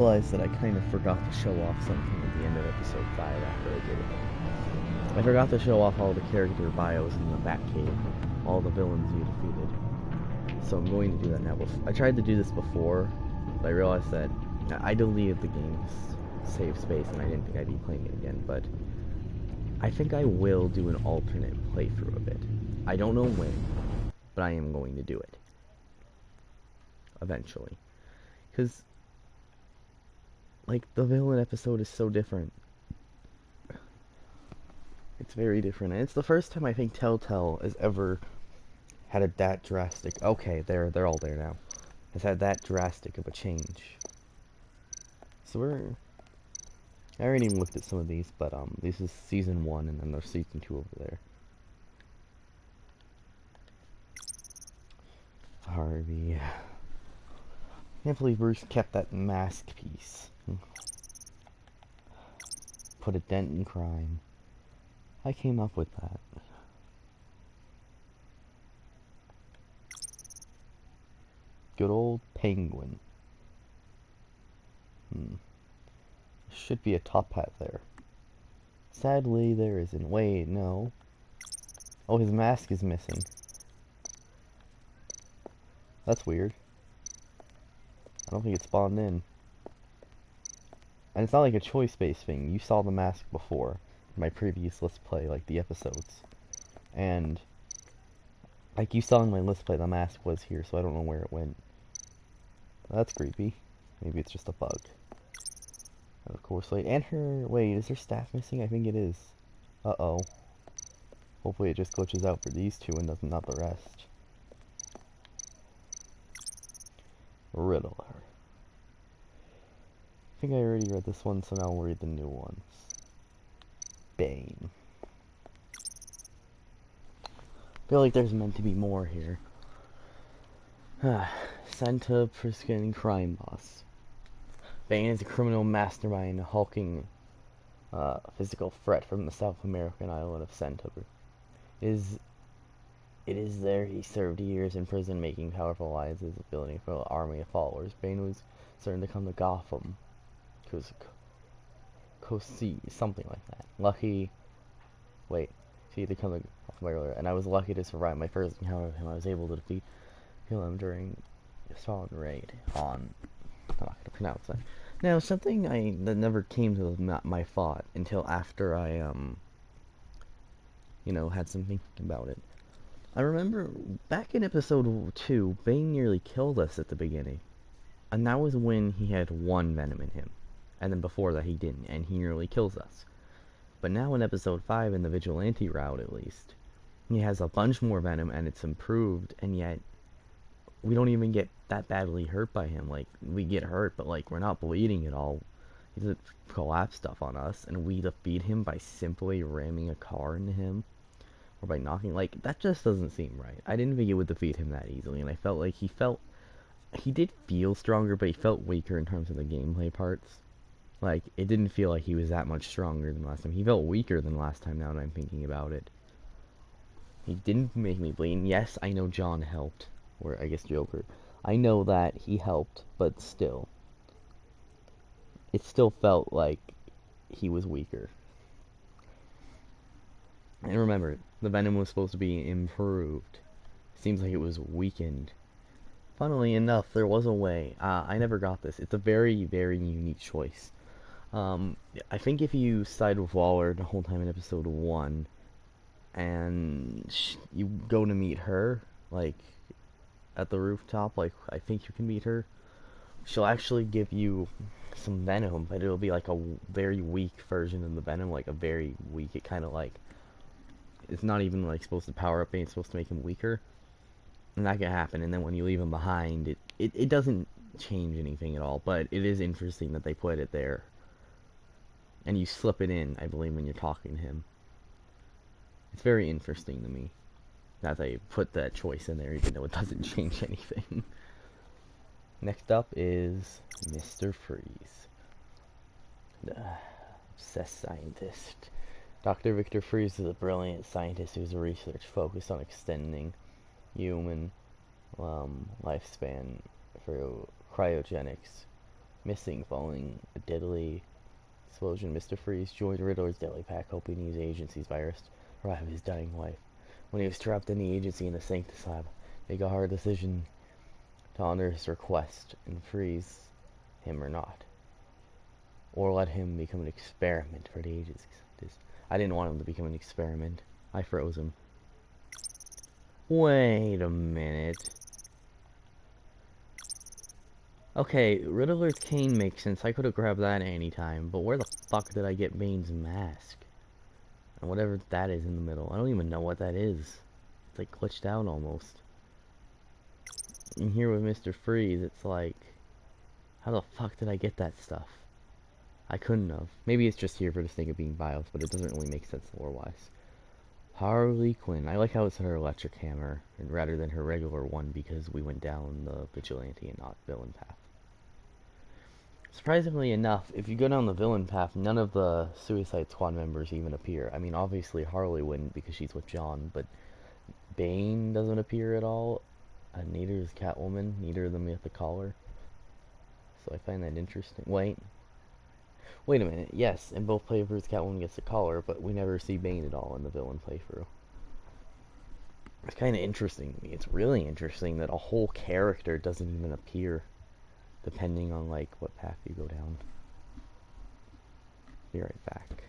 Realized that I kind of forgot to show off something at the end of episode 5 after I did it. I forgot to show off all the character bios in the Batcave, all the villains you defeated. So I'm going to do that now. I tried to do this before, but I realized that I deleted the game's save space and I didn't think I'd be playing it again, but I think I will do an alternate playthrough of it. I don't know when, but I am going to do it. Eventually. Because like, the villain episode is so different. It's very different. And it's the first time I think Telltale has ever had that drastic... Okay, they're all there now. Has had that drastic of a change. So I already looked at some of these, but this is season 1, and then there's season 2 over there. Harvey. Can't believe Bruce kept that mask piece. Put a dent in crime. I came up with that. Good old penguin. Should be a top hat there. Sadly, there isn't. Wait, no. Oh, his mask is missing. That's weird. I don't think it spawned in. And it's not like a choice-based thing. You saw the mask before in my previous Let's Play, like the episodes. And like you saw in my Let's Play, the mask was here, so I don't know where it went. That's creepy. Maybe it's just a bug. And of course, wait, and her... Wait, is her staff missing? I think it is. Uh-oh. Hopefully it just glitches out for these two and doesn't, not the rest. Riddler. I think I already read this one, so now we'll read the new ones. Bane. I feel like there's meant to be more here. Santa Priskin crime boss. Bane is a criminal mastermind, a hulking physical threat from the South American island of Santa. It is there he served years in prison, making powerful alliances, building for an army of followers. Bane was certain to come to Gotham. Kosi, something like that. Lucky. Wait, see, to come to Gotham earlier, and I was lucky to survive my first encounter with him. I was able to kill him during a solid raid on. I'm not gonna pronounce that. Now, something that never came to my thought until after I had some thinking about it. I remember back in episode 2, Bane nearly killed us at the beginning. And that was when he had one venom in him. And then before that he didn't, and he nearly kills us. But now in episode 5, in the Vigilante route at least, he has a bunch more venom and it's improved, and yet we don't even get that badly hurt by him. Like, we get hurt, but like, we're not bleeding at all. He doesn't collapse stuff on us, and we defeat him by simply ramming a car into him. Or by knocking, like, that just doesn't seem right. I didn't think it would defeat him that easily, and I felt like he did feel stronger, but he felt weaker in terms of the gameplay parts. Like, it didn't feel like he was that much stronger than last time. He felt weaker than last time now that I'm thinking about it. He didn't make me bleed. Yes, I know John helped. Or, I guess Joker. I know that he helped, but still. It still felt like he was weaker. And remember, the venom was supposed to be improved. Seems like it was weakened. Funnily enough, there was a way. I never got this. It's a very, very unique choice. I think if you side with Waller the whole time in episode 1, and you go to meet her, like, at the rooftop, like, I think you can meet her, she'll actually give you some venom, but it'll be like a very weak version of the venom, like a very weak, it kind of like, it's not even like supposed to power up, it's supposed to make him weaker. And that can happen, and then when you leave him behind, it doesn't change anything at all, but it is interesting that they put it there. And you slip it in, I believe, when you're talking to him. It's very interesting to me that they put that choice in there, even though it doesn't change anything. Next up is Mr. Freeze. The obsessed scientist. Dr. Victor Freeze is a brilliant scientist whose research focused on extending human lifespan through cryogenics. Missing following a deadly explosion, Mr. Freeze joined Riddler's deadly pack, hoping to use the agency's virus to revive his dying wife. When he was trapped in the agency in the Sanctus Lab, he made a hard decision to honor his request and freeze him or not, or let him become an experiment for the agency. I didn't want him to become an experiment. I froze him. Wait a minute. Okay, Riddler's cane makes sense. I could have grabbed that at any time, but where the fuck did I get Bane's mask? And whatever that is in the middle. I don't even know what that is. It's like glitched out almost. And here with Mr. Freeze, it's like, how the fuck did I get that stuff? I couldn't have. Maybe it's just here for the sake of being BIOS, but it doesn't really make sense lore-wise. Harley Quinn. I like how it's her electric hammer rather than her regular one because we went down the vigilante and not villain path. Surprisingly enough, if you go down the villain path, none of the Suicide Squad members even appear. I mean, obviously Harley wouldn't because she's with John, but Bane doesn't appear at all. Neither is Catwoman. Neither of them get the collar. So I find that interesting. Wait a minute. Yes, in both playthroughs, Catwoman gets the collar, but we never see Bane at all in the villain playthrough. It's kind of interesting to me. It's really interesting that a whole character doesn't even appear, depending on like what path you go down. Be right back.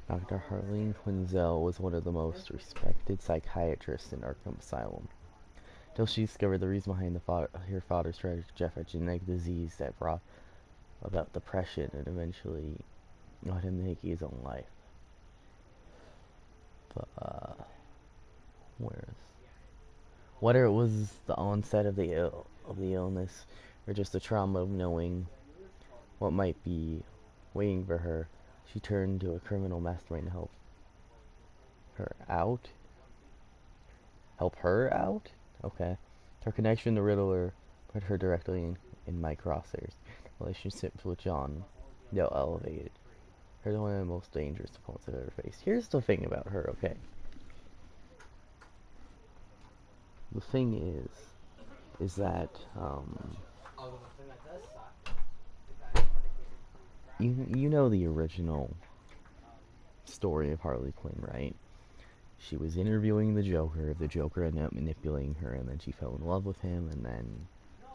Dr. Harleen Quinzel was one of the most respected psychiatrists in Arkham Asylum, till she discovered the reason behind her father's tragic death, a genetic disease that brought about depression and eventually got him to take his own life. But, whether it was the onset of the illness or just the trauma of knowing what might be waiting for her, she turned to a criminal mastermind to her out. Help her out? Okay. Her connection to Riddler put her directly in my crosshairs. Relationships with John, they'll elevated. Her one of the most dangerous opponents I've ever faced. Here's the thing about her, okay? The thing is that, you know the original story of Harley Quinn, right? She was interviewing the Joker ended up manipulating her, and then she fell in love with him, and then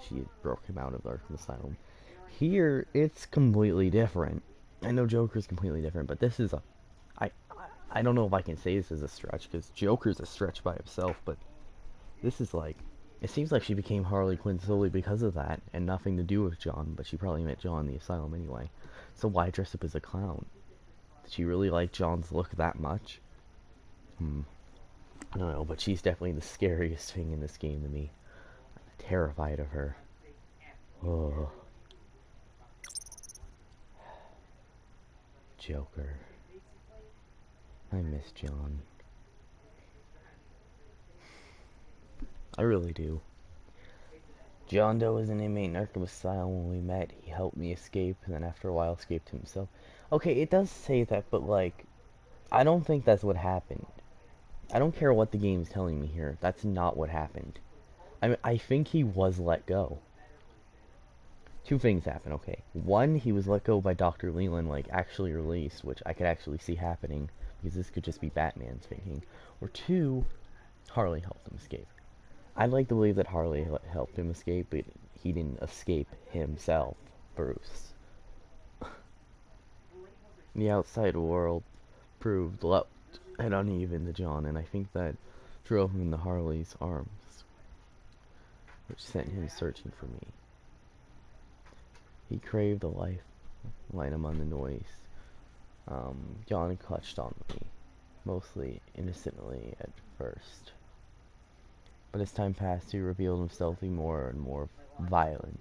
she broke him out of Arkham Asylum. Here, it's completely different. I know Joker's completely different, but this is I, I don't know if I can say this is a stretch, because Joker's a stretch by himself, but this is like, it seems like she became Harley Quinn solely because of that, and nothing to do with John, but she probably met John in the asylum anyway. So why dress up as a clown? Did she really like John's look that much? I don't know, but she's definitely the scariest thing in this game to me. I'm terrified of her. Oh. Joker. I miss John. I really do. John Doe was an inmate in Arkham Asylum when we met. He helped me escape, and then after a while escaped himself. Okay, it does say that, but like, I don't think that's what happened. I don't care what the game's telling me here. That's not what happened. I think he was let go. Two things happened, okay. One, he was let go by Dr. Leland, like, actually released, which I could actually see happening, because this could just be Batman's thinking. Or two, Harley helped him escape. I'd like to believe that Harley helped him escape, but he didn't escape himself, Bruce. The outside world proved left and uneven to John, and I think that drove him into Harley's arms, which sent him searching for me. He craved a life, light among the noise. John clutched on me, mostly innocently at first. But as time passed, he revealed himself to be more and more violent.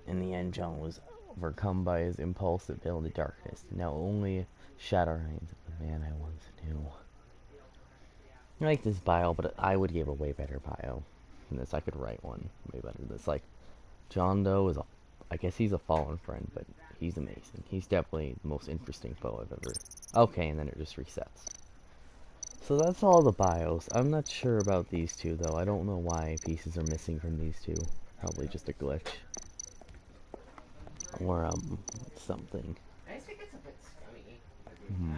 In the end, John was overcome by his impulse to build the darkness. Now only shadow remains of the man I once knew. I like this bio, but I would give a way better bio. than this. I could write one way better than this. Like, John Doe is a, I guess he's a fallen friend, but he's amazing. He's definitely the most interesting foe I've ever. Okay, and then it just resets. So that's all the bios. I'm not sure about these two though. I don't know why pieces are missing from these two. Probably just a glitch. Or something. Hmm.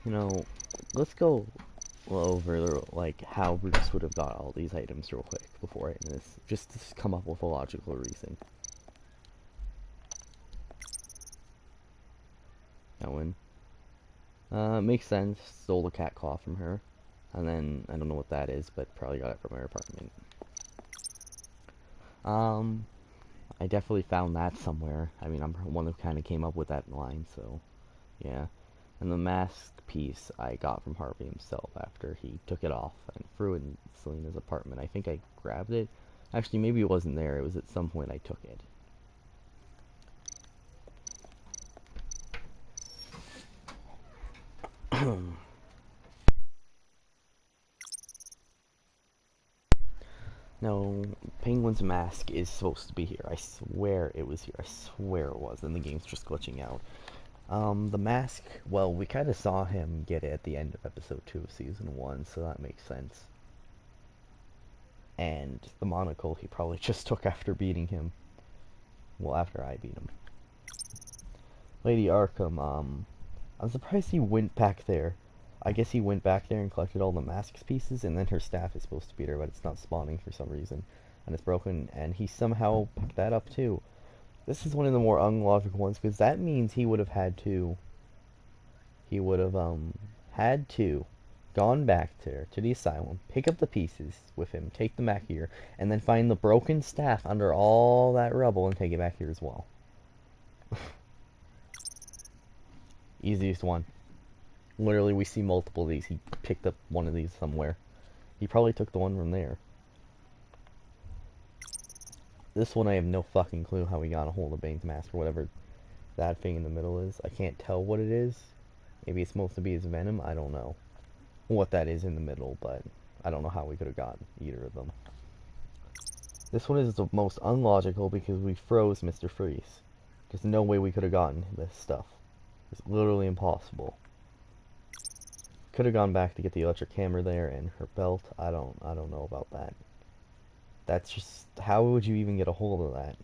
You know, let's go over like how Bruce would have got all these items real quick before I end this, just to come up with a logical reason. Owen. Makes sense. Stole the cat claw from her, and then I don't know what that is, but probably got it from her apartment. Um, I definitely found that somewhere. I mean, I'm one who kind of came up with that line, so yeah. And the mask piece I got from Harvey himself after he took it off and threw it in Selena's apartment. I think I grabbed it. Actually, maybe it wasn't there. It was at some point I took it. No, Penguin's mask is supposed to be here. I swear it was here. I swear it was, and the game's just glitching out. The mask, well, we kind of saw him get it at the end of episode 2 of season 1, so that makes sense. And the monocle he probably just took after beating him. Well, after I beat him. Lady Arkham, I'm surprised he went back there. I guess he went back there and collected all the mask pieces, and then her staff is supposed to beat her, but it's not spawning for some reason. And it's broken, and he somehow picked that up too. This is one of the more unlogical ones, because that means he would have had to gone back there to the asylum, pick up the pieces with him, take them back here, and then find the broken staff under all that rubble and take it back here as well. Easiest one. Literally, we see multiple of these. He picked up one of these somewhere. He probably took the one from there. This one I have no fucking clue how he got a hold of Bane's mask or whatever that thing in the middle is. I can't tell what it is. Maybe it's supposed to be his venom. I don't know what that is in the middle, but I don't know how we could have gotten either of them. This one is the most unlogical because we froze Mr. Freeze. There's no way we could have gotten this stuff. It's literally impossible. Could have gone back to get the electric hammer there and her belt. I don't know about that. That's just, how would you even get a hold of that?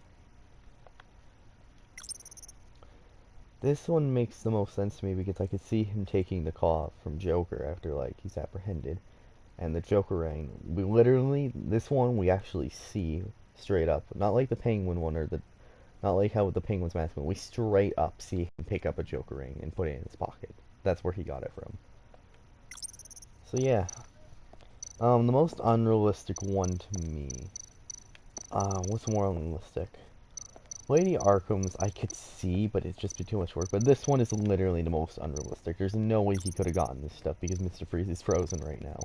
This one makes the most sense to me because I could see him taking the claw from Joker after like he's apprehended. And the Joker ring, we literally, this one we actually see straight up. Not like the Penguin one or the, not like how the Penguin's mask went. We straight up see him pick up a Joker ring and put it in his pocket. That's where he got it from. So yeah, the most unrealistic one to me. What's more unrealistic? Lady Arkham's I could see, but it's just be too much work. But this one is literally the most unrealistic. There's no way he could have gotten this stuff because Mr. Freeze is frozen right now.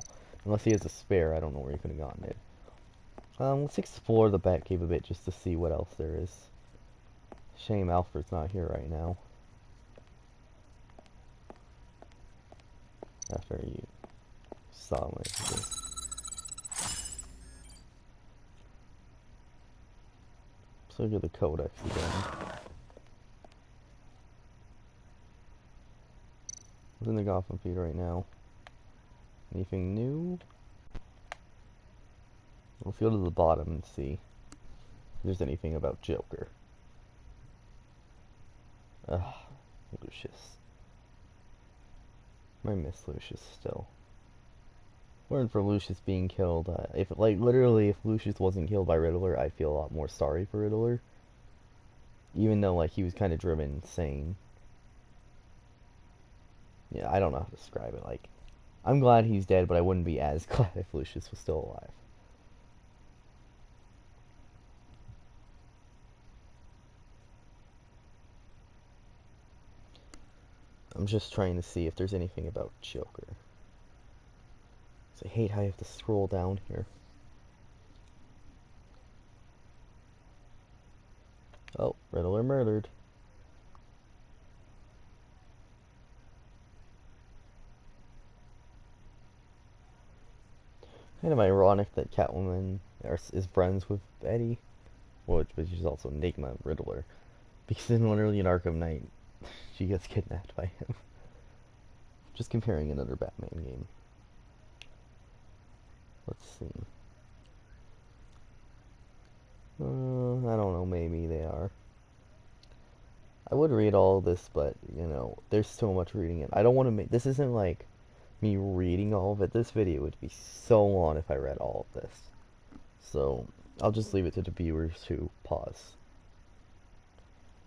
Unless he has a spare, I don't know where he could have gotten it. Let's explore the Batcave a bit just to see what else there is. Shame Alfred's not here right now. After you saw my... So look at the codex again. What's in the Gotham feed right now? Anything new? Let's go to the bottom and see if there's anything about Joker. Ugh, Lucius. I miss Lucius still. Weren't for Lucius being killed. If like literally, if Lucius wasn't killed by Riddler, I'd feel a lot more sorry for Riddler. Even though like he was kind of driven insane. Yeah, I don't know how to describe it. Like, I'm glad he's dead, but I wouldn't be as glad if Lucius was still alive. I'm just trying to see if there's anything about Joker. I hate how you have to scroll down here. Oh, Riddler murdered. Kind of ironic that Catwoman is friends with Eddie, which is also Enigma Riddler, because in literally in Arkham Knight, she gets kidnapped by him. Just comparing another Batman game. Let's see. I don't know, maybe they are. I would read all this, but, you know, there's so much reading it. I don't want to make... This isn't like me reading all of it. This video would be so long if I read all of this. So, I'll just leave it to the viewers to pause.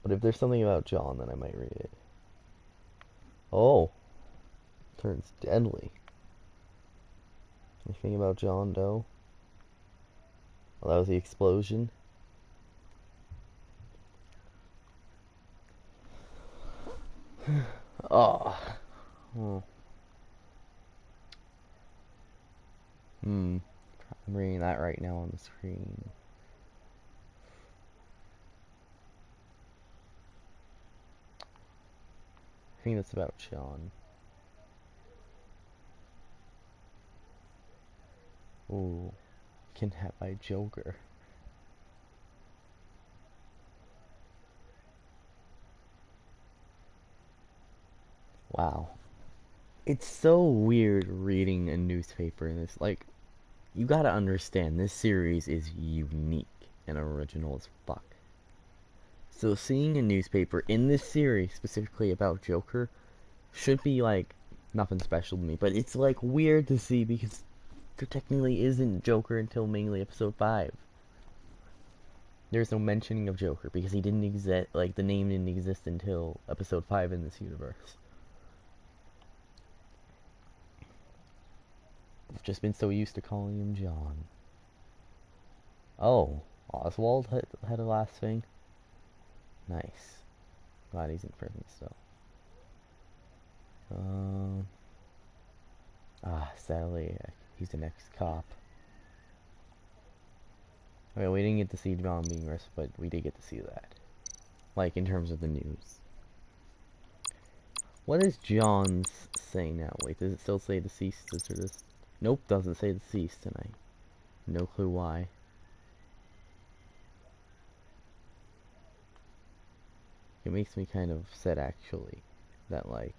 But if there's something about John, then I might read it. Oh, turns deadly. Anything about John Doe? Well, that was the explosion. Oh. Oh. I'm reading that right now on the screen. I think that's about John. Ooh. Kidnapped by Joker. Wow. It's so weird reading a newspaper in this. Like, you gotta understand, this series is unique and original as fuck. So seeing a newspaper in this series specifically about Joker should be like nothing special to me, but it's like weird to see because there technically isn't Joker until mainly episode 5. There's no mentioning of Joker because he didn't exist, like the name didn't exist until episode 5 in this universe. I've just been so used to calling him John. Oh, Oswald had a last thing. Nice. Glad he's in prison still. Sadly, he's an ex-cop. Okay, we didn't get to see John being arrested, but we did get to see that. Like, in terms of the news. What is John's saying now? Wait, does it still say deceased? Is there this? Nope, doesn't say deceased tonight. No clue why. It makes me kind of sad, actually, that, like,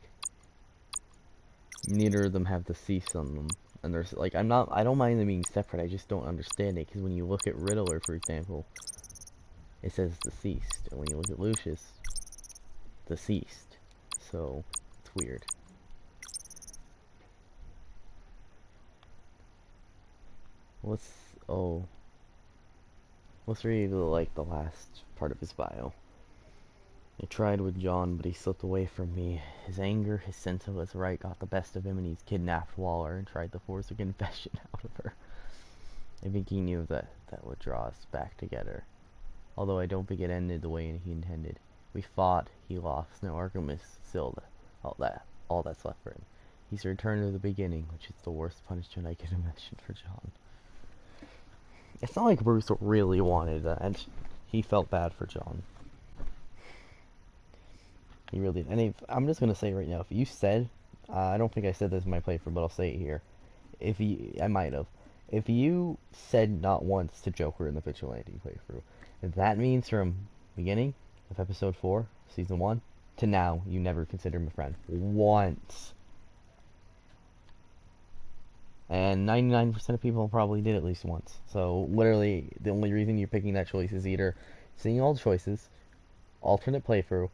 neither of them have deceased on them. And there's, like, I don't mind them being separate, I just don't understand it, because when you look at Riddler, for example, it says deceased, and when you look at Lucius, deceased. So, it's weird. Let's, oh, let's read, like, the last part of his bio. I tried with John, but he slipped away from me. His anger, his sense of what's right got the best of him, and he's kidnapped Waller and tried to force a confession out of her. I think he knew that would draw us back together. Although I don't think it ended the way he intended. We fought, he lost, now Arkham is still all that's left for him. He's returned to the beginning, which is the worst punishment I could imagine for John. It's not like Bruce really wanted that. He felt bad for John. He really did. And I'm just gonna say right now, if you said, I don't think I said this in my playthrough, but I'll say it here. I might have. If you said not once to Joker in the Vigilante playthrough, that means from beginning of episode 4, season 1, to now, you never considered him a friend. Once. And 99% of people probably did at least once. So, literally, the only reason you're picking that choice is either seeing all the choices, alternate playthrough,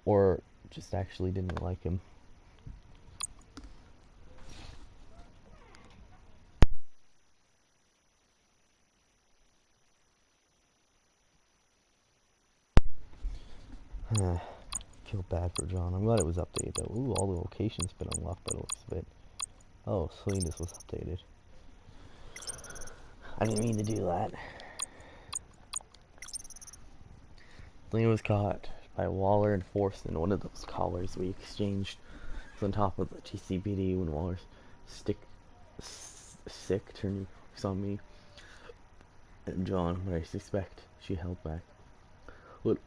or just actually didn't like him. Feel bad for John. I'm glad it was updated though. Ooh, all the locations been unlocked by the looks of it. Oh, Salinas was updated. I didn't mean to do that. Selena was caught by Waller and forced in one of those collars we exchanged on top of the GCPD when Waller's sick, turning focus on me and John, but I suspect she held back. When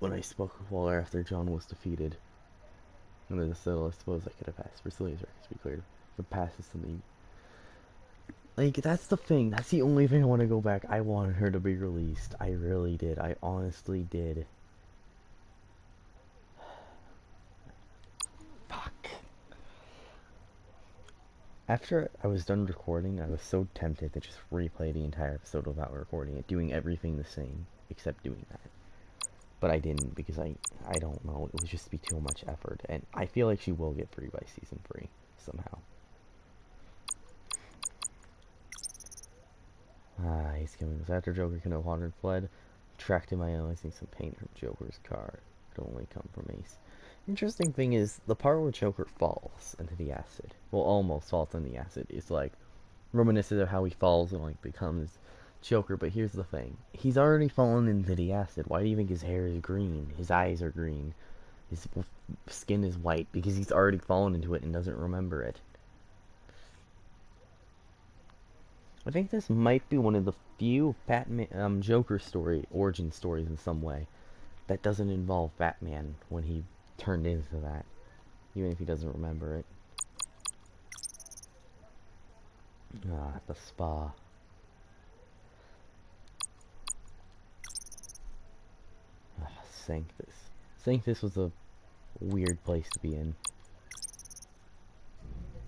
when I spoke with Waller after John was defeated, and then still, I suppose I could have asked for Celia's records to be cleared. The past is something. Like, that's the thing. That's the only thing I want to go back. I wanted her to be released. I really did. I honestly did. Fuck. After I was done recording, I was so tempted to just replay the entire episode without recording it, doing everything the same, except doing that. But I didn't because I don't know. It would just be too much effort, and I feel like she will get free by season 3 somehow. Ah, he's coming. Was after Joker could have wandered fled, tracked him by analyzing some paint from Joker's car. It could only come from Ace. Interesting thing is the part where Joker falls into the acid. Well, almost falls into the acid. Is like reminiscent of how he falls and like becomes Joker. But here's the thing: he's already fallen into the acid. Why do you think his hair is green? His eyes are green. His skin is white because he's already fallen into it and doesn't remember it. I think this might be one of the few Batman, Joker origin stories in some way that doesn't involve Batman when he turned into that, even if he doesn't remember it. Ah, the spa. Ah, Sanctus. Sanctus was a weird place to be in.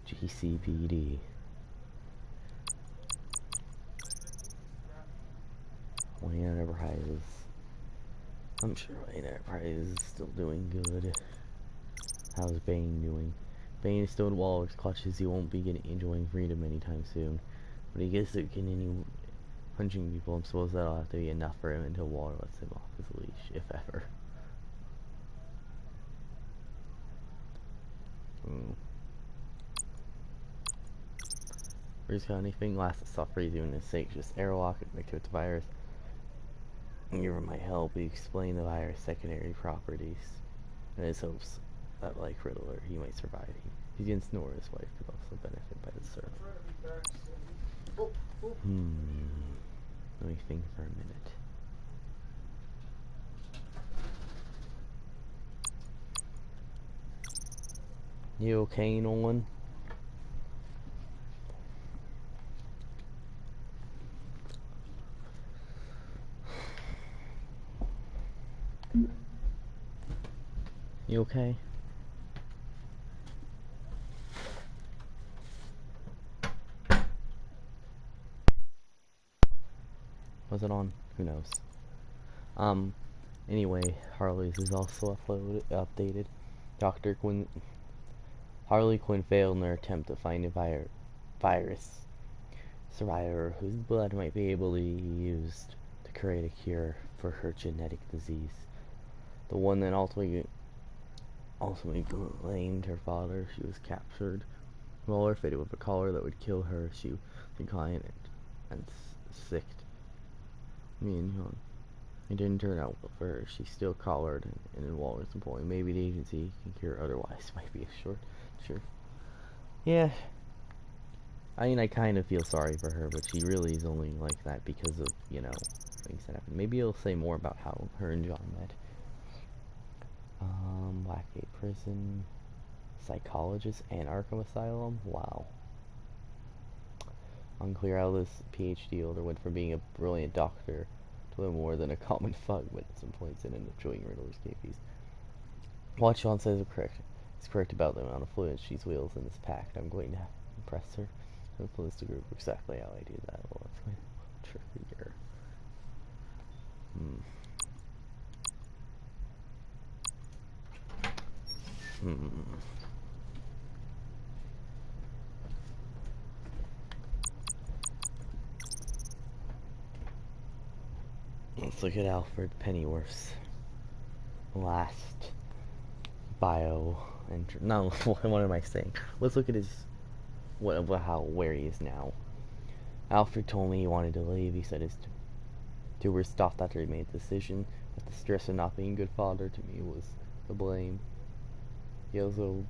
GCPD. Wayne Enterprises. I'm sure Wayne Enterprises is still doing good. How's Bane doing? Bane is still in Waller's clutches. He won't be enjoying freedom anytime soon. But he gets to continue punching people. I suppose that'll have to be enough for him until Waller lets him off his leash, if ever. Freeze got anything? Last I saw Freeze doing his sake, just airlock and make it to virus. You might help. We explain the virus' secondary properties. And his hopes that, like Riddler, he might survive. He against Nora, his wife, could also benefit by the serum. Let me think for a minute. You okay, Nolan? You okay? Was it on? Who knows? Anyway, Harley's is also updated. Harley Quinn failed in her attempt to find a virus survivor whose blood might be able to be used to create a cure for her genetic disease. The one that ultimately blamed her father. She was captured. Waller fitted with a collar that would kill her. She declined and sicked. Me and John. It didn't turn out well for her. She's still collared and in Waller's employ. Maybe the agency can cure otherwise. Might be a short. Sure. Yeah. I mean, I kind of feel sorry for her, but she really is only like that because of, you know, things that happen. Maybe it'll say more about how her and John met. Blackgate Prison, Psychologist, and Arkham Asylum. Wow. Unclear how this PhD holder went from being a brilliant doctor to little more than a common thug, but at some points ended up joining Riddler's cases. What Sean says is correct about the amount of fluid she wields in this pact. I'm going to impress her. Influence the group exactly how I do that. Well, that's going to trickier. Let's look at Alfred Pennyworth's last bio entry. No, what am I saying? Let's look at his where he is now. Alfred told me he wanted to leave. He said his tubers stopped after he made the decision. But the stress of not being a good father to me was to blame. He also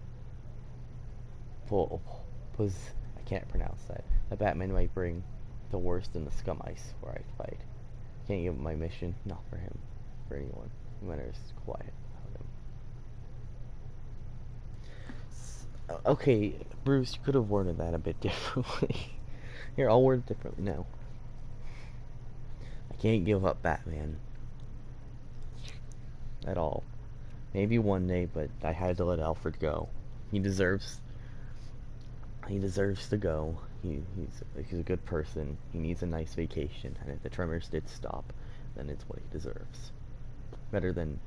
I can't pronounce that. That Batman might bring the worst in the scum I swear I'd fight. Can't give up my mission, not for him, for anyone. No matter quiet about him. Okay, Bruce, you could have worded that a bit differently. Here, I'll word it differently now. I can't give up Batman. At all. Maybe one day, but I had to let Alfred go. He deserves to go. He's a good person. He needs a nice vacation, and if the tremors did stop, then it's what he deserves. Better than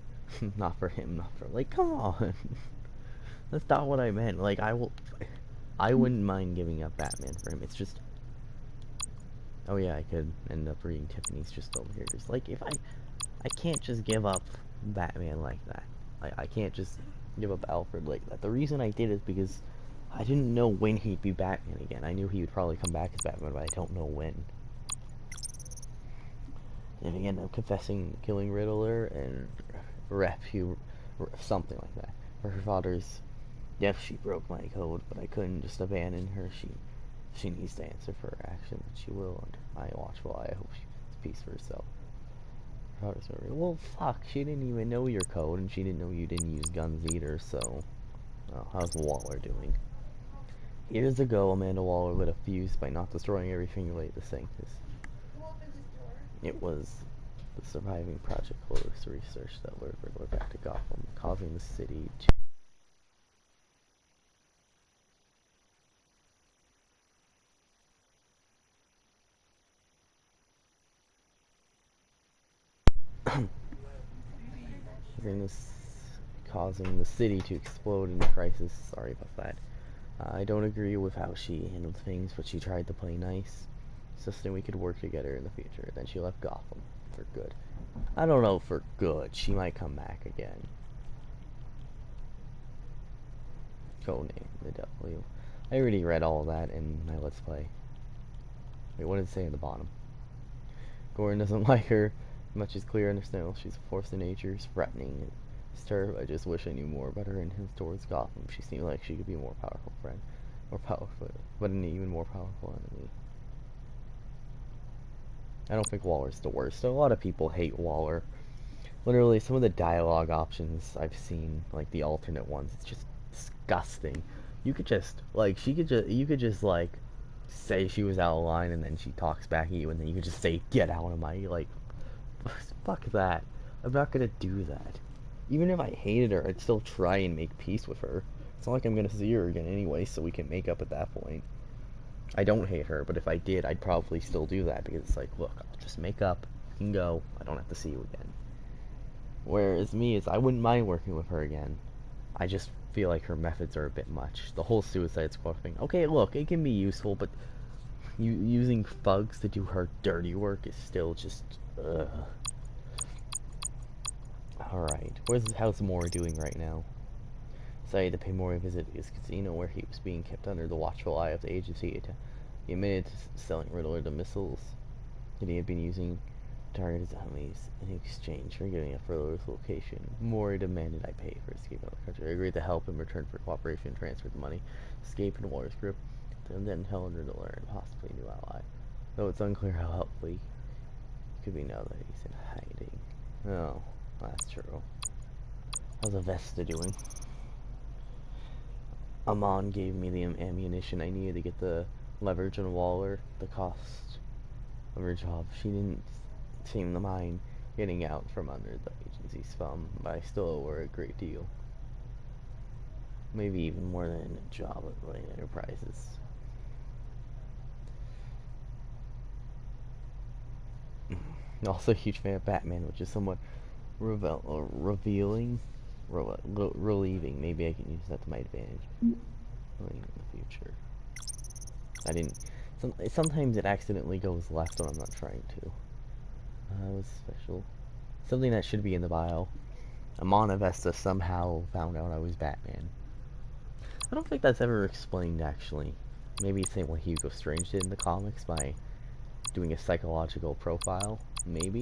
not for him, not for like come on. That's not what I meant. Like I wouldn't mind giving up Batman for him. It's just oh yeah, I could end up reading Tiffany's just over here. Just like if I can't just give up Batman like that. I can't just give up Alfred like that. The reason I did is because I didn't know when he'd be Batman again. I knew he would probably come back as Batman, but I don't know when. And if he ended up confessing killing Riddler and something like that. For her father's death, she broke my code, but I couldn't just abandon her. She needs to answer for her actions, and she will. And I watchful. I hope she finds peace for herself. Her father's memory. Well, fuck. She didn't even know your code, and she didn't know you didn't use guns either. So, well, how's Waller doing? Years ago, Amanda Waller lit a fuse by not destroying everything related to Sanctus. Who opened his door? It was the surviving Project Clovis research that lured Riddler back to Gotham, causing the city to causing the city to explode in a crisis. Sorry about that. I don't agree with how she handled things, but she tried to play nice, insisting we could work together in the future. Then she left Gotham for good. I don't know for good. She might come back again. Codename the W. I already read all that in my Let's Play. Wait, what did it say in the bottom? Gordon doesn't like her. Much is clear and understandable. She's a force of nature, threatening. It's her. I just wish I knew more about her and him towards Gotham. She seemed like she could be a more powerful friend. More powerful, but an even more powerful enemy. I don't think Waller's the worst. A lot of people hate Waller. Literally, some of the dialogue options I've seen, like the alternate ones, it's just disgusting. You could just, like, you could just, like, say she was out of line and then she talks back at you and then you could just say, get out of my, like, fuck that. I'm not gonna do that. Even if I hated her, I'd still try and make peace with her. It's not like I'm gonna see her again anyway, so we can make up at that point. I don't hate her, but if I did, I'd probably still do that because it's like, look, I'll just make up, you can go, I don't have to see you again. Whereas me is, I wouldn't mind working with her again. I just feel like her methods are a bit much. The whole Suicide Squad thing. Okay, look, it can be useful, but using thugs to do her dirty work is still just, ugh. Alright, how's Maury doing right now? Decided to pay Maury a visit to his casino where he was being kept under the watchful eye of the agency. He admitted to selling Riddler the missiles that he had been using to target his enemies. In exchange for giving up Riddler's location, Maury demanded I pay for escape out of the country. I agreed to help in return for cooperation and transfer the money. Escape in Waller's grip, then held Riddler and possibly a new ally. Though it's unclear how helpful he could be now that he's in hiding. Oh, that's true. How's Avesta doing? Amon gave me the ammunition I needed to get the leverage on Waller, the cost of her job. She didn't seem to mind getting out from under the agency's thumb, but I still owe her a great deal. Maybe even more than a job at Wayne Enterprises. Also a huge fan of Batman, which is somewhat revealing, relieving. Maybe I can use that to my advantage in the future. I didn't. Sometimes it accidentally goes left when I'm not trying to. That was special. Something that should be in the bio. Amon Avesta somehow found out I was Batman. I don't think that's ever explained, actually. Maybe it's saying what Hugo Strange did in the comics by doing a psychological profile. Maybe?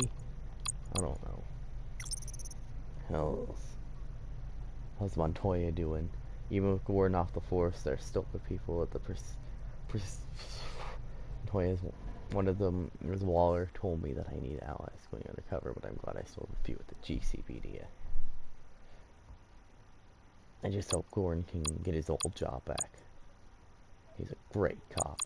I don't know. How's Montoya doing? Even with Gordon off the force, there's still good people at the way, one of them, was Waller, told me that I need allies going undercover, but I'm glad I still have a few with the GCPD. I just hope Gordon can get his old job back. He's a great cop.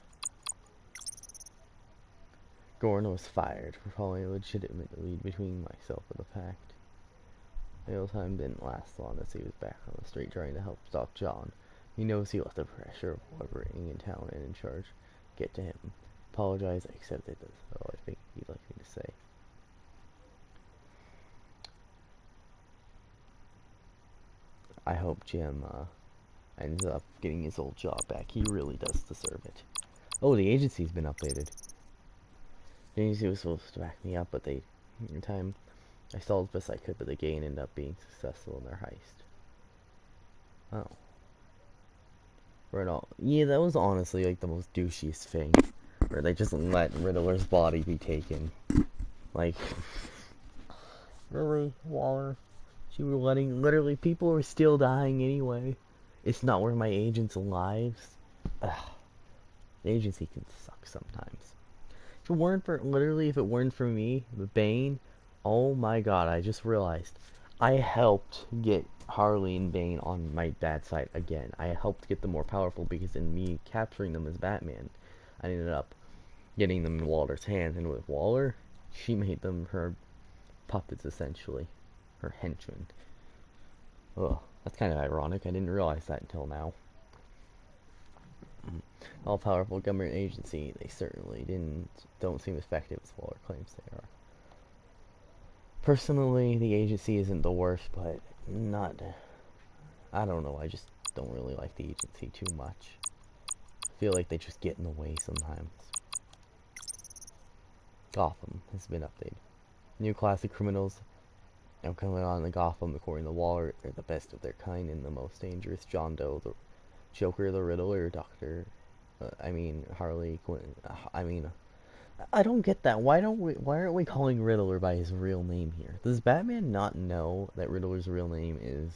Gordon was fired for following a legitimate lead between myself and the pact. The old time didn't last long as he was back on the street trying to help stop John. He knows he let the pressure of whoever in town and in charge get to him. Apologize, I accepted this. Oh, I think he'd like me to say. I hope Jim ends up getting his old job back. He really does deserve it. Oh, the agency's been updated. The agency was supposed to back me up, but in time, I stalled as best I could, but the gang ended up being successful in their heist. Oh. Right on. Yeah, that was honestly like the most douchiest thing. Where they just let Riddler's body be taken. Like, really, Waller? You were letting, literally, people were still dying anyway. It's not worth my agents' lives. Ugh. The agency can suck sometimes. If it weren't for, literally, if it weren't for me, Bane, oh my god, I just realized. I helped get Harley and Bane on my bad side again. I helped get them more powerful because in me capturing them as Batman, I ended up getting them in Waller's hands. And with Waller, she made them her puppets, essentially. Her henchmen. Ugh, that's kind of ironic. I didn't realize that until now. All-powerful government agency, they certainly don't seem effective as Waller claims they are. Personally, the agency isn't the worst, but not... I don't know, I just don't really like the agency too much. I feel like they just get in the way sometimes. Gotham has been updated. New class of criminals now coming on in Gotham, according to Waller, they're the best of their kind and the most dangerous. John Doe, the Joker, the Riddler, Harley Quinn. I don't get that. Why aren't we calling Riddler by his real name here? Does Batman not know that Riddler's real name is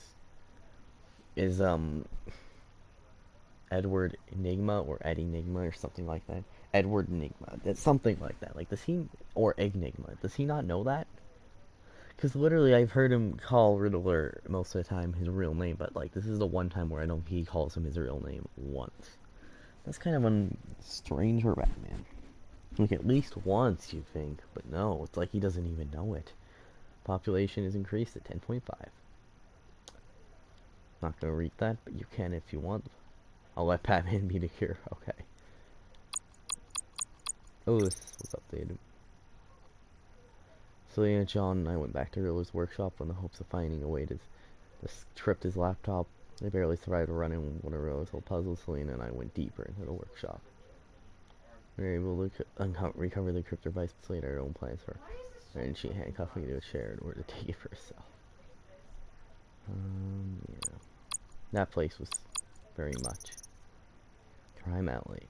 Edward Enigma or Ed Enigma or something like that? Edward Enigma. That's something like that. Like, does he, or Enigma? Does he not know that? Because literally, I've heard him call Riddler most of the time his real name, but like, this is the one time where I don't think he calls him his real name once. That's kind of strange for Batman. Like, at least once, you think, but no, it's like he doesn't even know it. Population is increased at 10.5. Not gonna read that, but you can if you want. I'll let Batman be the hero, okay. Oh, this was updated. Selena, John, and I went back to Riddler's workshop in the hopes of finding a way to trip his laptop. They barely survived a run-in with one of Riddler's whole puzzles. Selena and I went deeper into the workshop. We were able to recover the crypto device, but Selena had her own plans for her, and she handcuffed me to a chair in order to take it for herself. Yeah. That place was very much crime alley.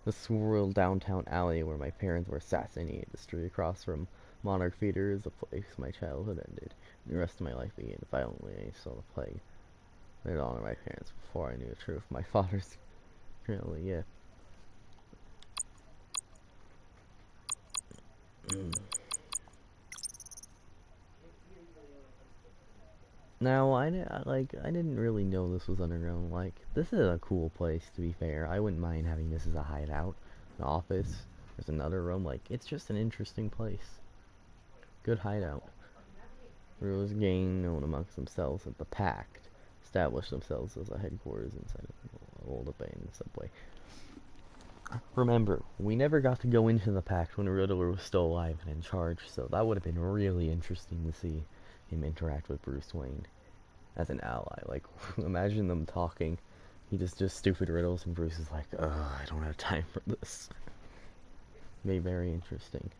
The swirl downtown alley where my parents were assassinated, the street across from Monarch Theater is the place my childhood ended, and the rest of my life began violently. I saw the plague. I did honor my parents before I knew the truth. My father's currently, yeah. Now, I didn't really know this was underground. Like, this is a cool place, to be fair. I wouldn't mind having this as a hideout, an office. There's another room. Like, it's just an interesting place. Good hideout. Rulers gang known amongst themselves as the Pact established themselves as a headquarters inside of old abandoned subway. Remember, we never got to go into the Pact when Riddler was still alive and in charge, so that would have been really interesting to see him interact with Bruce Wayne as an ally. Like, imagine them talking. He just stupid riddles, and Bruce is like, "Ugh, I don't have time for this." Be very interesting.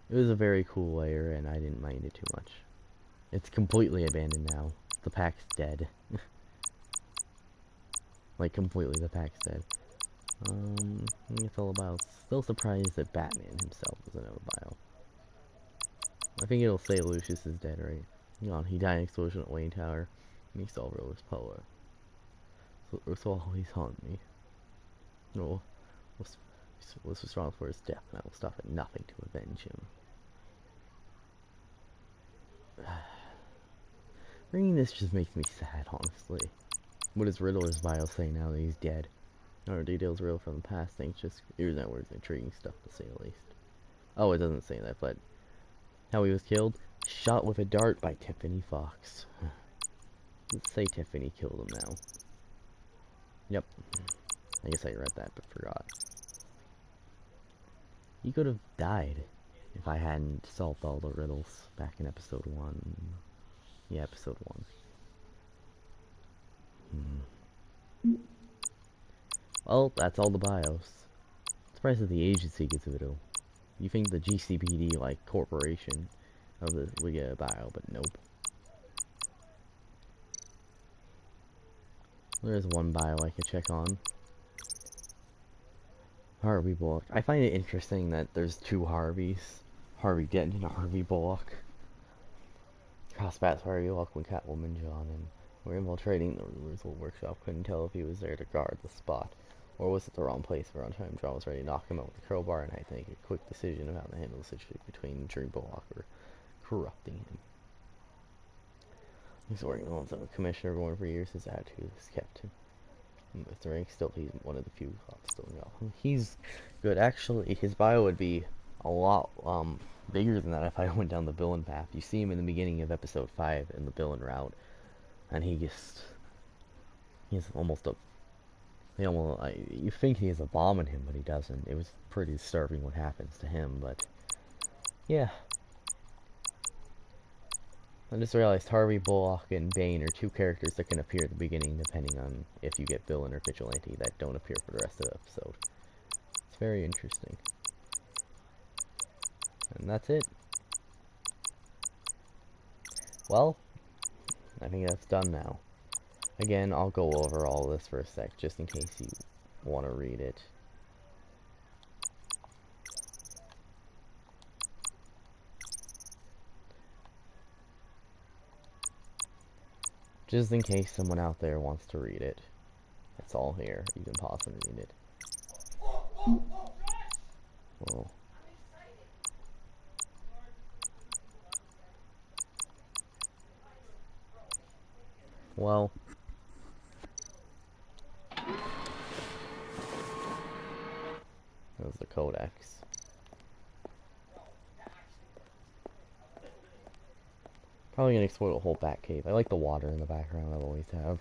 It was a very cool layer, and I didn't mind it too much. It's completely abandoned now. The Pact's dead. Like, completely, the Pact's dead. It's all about. Still surprised that Batman himself isn't out of bio. I think it'll say Lucius is dead, right? You know, he died in an explosion at Wayne Tower, and he still wrote his poem. So always haunt me. No, was responsible for his death, and I will stop at nothing to avenge him. Reading this just makes me sad, honestly. What does Riddler's bio say now that he's dead? Or details real from the past, things just here's that words intriguing stuff to say the least. Oh, it doesn't say that, but how he was killed? Shot with a dart by Tiffany Fox. Let's say Tiffany killed him now. Yep. I guess I read that but forgot. He could have died if I hadn't solved all the riddles back in episode 1. Yeah, episode 1. Well, that's all the bios. Surprised that the agency gets a video. You think the GCPD, like, corporation of this would get a bio, but nope. There's one bio I could check on. Harvey Bullock. I find it interesting that there's two Harveys. Harvey Dent and Harvey Bullock. Crossbats Harvey Bullock when Catwoman John and were infiltrating the ruler's old workshop. Couldn't tell if he was there to guard the spot, or was it the wrong place for on time. John was ready to knock him out with a crowbar, and I think a quick decision of how to handle the situation between Drew Bullock or corrupting him. He's working on some commissioner going for years. His attitude has kept him with the rank. Still, he's one of the few cops still in Gotham. He's good. Actually, his bio would be a lot bigger than that if I went down the villain path. You see him in the beginning of episode 5 in the villain route, and he's almost a you think he has a bomb in him, but he doesn't. It was pretty disturbing what happens to him, but yeah. I just realized Harvey Bullock and Bane are two characters that can appear at the beginning depending on if you get villain or vigilante that don't appear for the rest of the episode. It's very interesting. And that's it. Well, I think that's done now. Again, I'll go over all this for a sec, just in case you want to read it. Just in case someone out there wants to read it. It's all here. You can pause and read it. Well. Well. That was the codex. Probably gonna explore the whole Batcave. I like the water in the background, I've always have.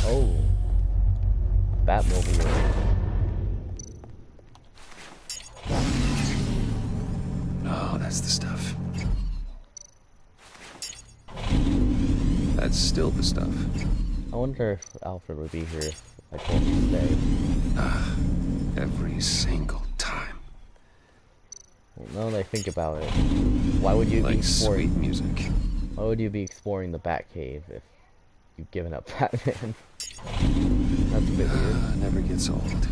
Oh. Batmobile. Oh, that's the stuff. That's still the stuff. I wonder if Alfred would be here if I told him to stay. Every single time. Well, now that I think about it, why would you be exploring sweet music? Why would you be exploring the Batcave if you've given up Batman? That's a bit weird. Never gets old.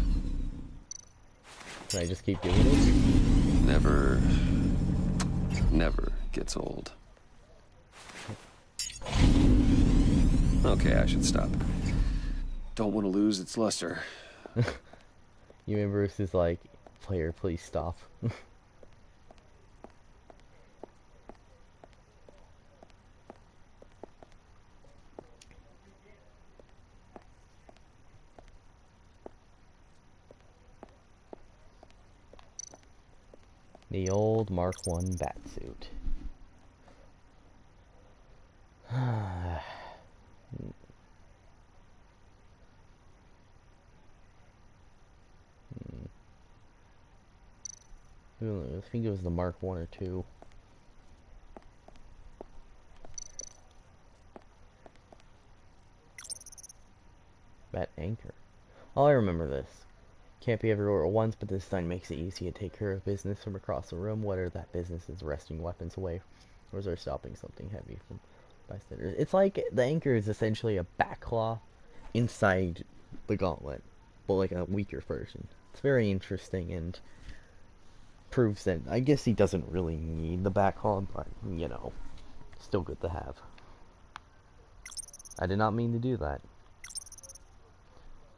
Can I just keep doing it? Never gets old. Okay, I should stop. Don't want to lose its luster. You and Bruce is like, player, please stop. The old Mark I batsuit. I think it was the Mark 1 or 2. Bat anchor. Oh, I remember this. Can't be everywhere at once, but this sign makes it easy to take care of business from across the room, whether that business is wresting weapons away or is there stopping something heavy from bystanders. It's like the anchor is essentially a bat claw inside the gauntlet, but like a weaker version. It's very interesting, and proves that I guess he doesn't really need the backlog, but you know, still good to have. I did not mean to do that.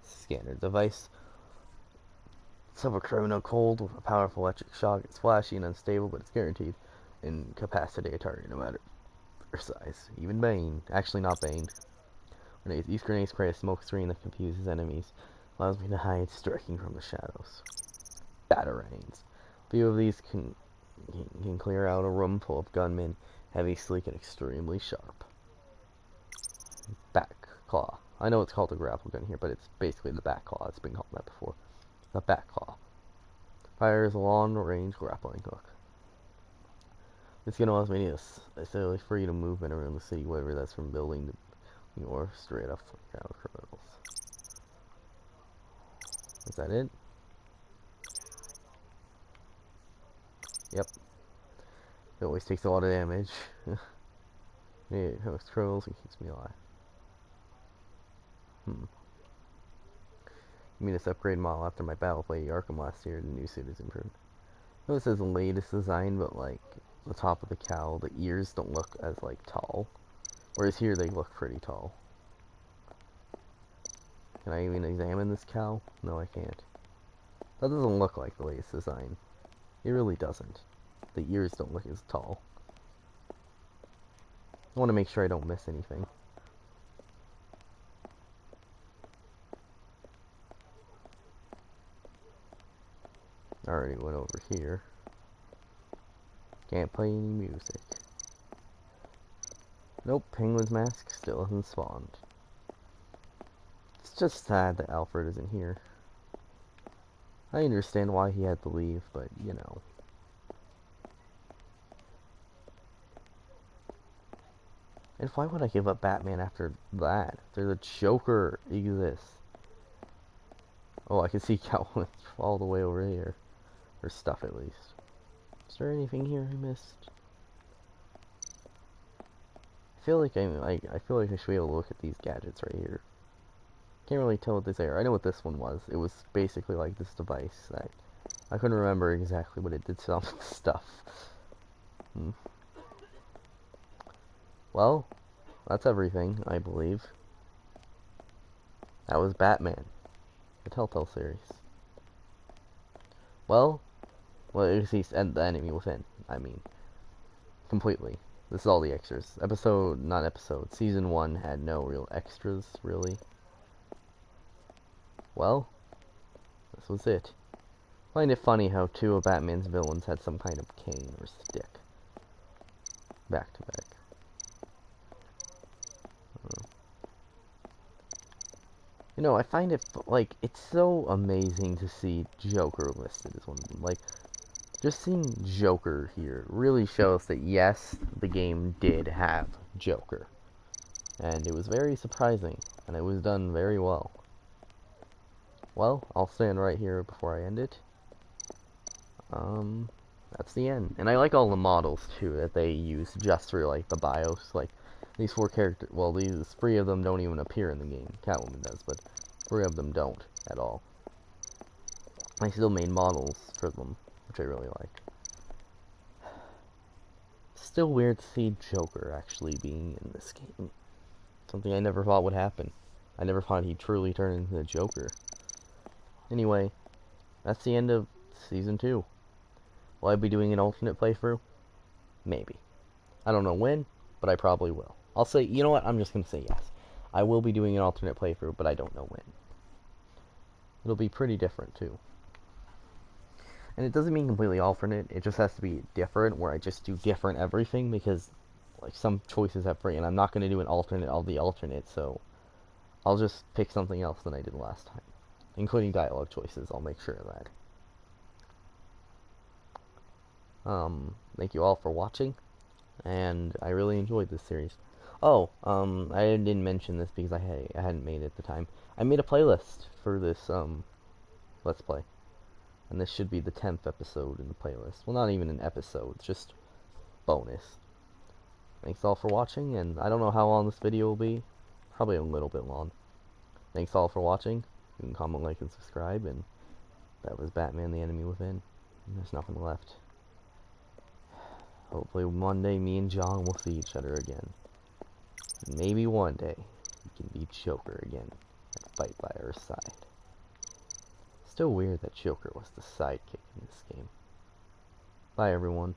Scanner device. Subcriminal cold with a powerful electric shock. It's flashy and unstable, but it's guaranteed incapacitate a target no matter their size. Even Bane. Actually not Bane. Grenades. These grenades create a smoke screen that confuses enemies. Allows me to hide striking from the shadows. Batarangs. Few of these can clear out a room full of gunmen. Heavy, sleek, and extremely sharp. Back claw. I know it's called a grapple gun here, but it's basically the back claw. It's been called that before. The back claw. Fires a long-range grappling hook. This gun allows me to necessarily free to movement around the city, whether that's from building to or straight up crowd criminals. Is that it? Yep. It always takes a lot of damage. It hooks criminals and keeps me alive. I mean, this upgrade model after my battle play Arkham last year, the new suit is improved. I know it says the latest design, but like the top of the cowl, the ears don't look as like tall. Whereas here they look pretty tall. Can I even examine this cowl? No, I can't. That doesn't look like the latest design. It really doesn't. The ears don't look as tall. I want to make sure I don't miss anything. Already went over here. Can't play any music. Nope, Penguin's mask still hasn't spawned. It's just sad that Alfred isn't here. I understand why he had to leave, but you know. And why would I give up Batman after that? After the Joker exists. Oh, I can see Catwoman all the way over here. Or stuff, at least. Is there anything here I missed? I feel like I feel like I should be able to look at these gadgets right here. Can't really tell what these are. I know what this one was. It was basically like this device that I couldn't remember exactly what it did to some stuff. Well, that's everything, I believe. That was Batman, the Telltale series. Well, at least and the enemy within. I mean, completely. This is all the extras. Not episode. Season 1 had no real extras, really. Well, this was it. I find it funny how two of Batman's villains had some kind of cane or stick. Back to back. You know, I find it, like, it's so amazing to see Joker listed as one of them. Like, just seeing Joker here really shows that, yes, the game did have Joker. And it was very surprising, and it was done very well. Well, I'll stand right here before I end it. That's the end. And I like all the models, too, that they use just for, like, the BIOS. Like, these 4 characters, well, these 3 of them don't even appear in the game. Catwoman does, but 3 of them don't at all. I still made models for them, which I really like. Still weird to see Joker actually being in this game. Something I never thought would happen. I never thought he'd truly turn into the Joker. Anyway, that's the end of Season 2. Will I be doing an alternate playthrough? Maybe. I don't know when, but I probably will. I'll say, you know what, I'm just going to say yes. I will be doing an alternate playthrough, but I don't know when. It'll be pretty different, too. And it doesn't mean completely alternate, it just has to be different, where I just do different everything, because, like, some choices have free, and I'm not going to do an alternate of the alternate, so I'll just pick something else than I did last time. Including dialogue choices, I'll make sure of that. Thank you all for watching, and I really enjoyed this series. Oh, I didn't mention this because I hadn't made it at the time. I made a playlist for this, Let's Play. And this should be the 10th episode in the playlist. Well, not even an episode, it's just bonus. Thanks all for watching, and I don't know how long this video will be. Probably a little bit long. Thanks all for watching. You can comment, like, and subscribe, and that was Batman the Enemy Within. There's nothing left. Hopefully one day me and John will see each other again. Maybe one day he can be Joker again and fight by our side. Still weird that Joker was the sidekick in this game. Bye everyone.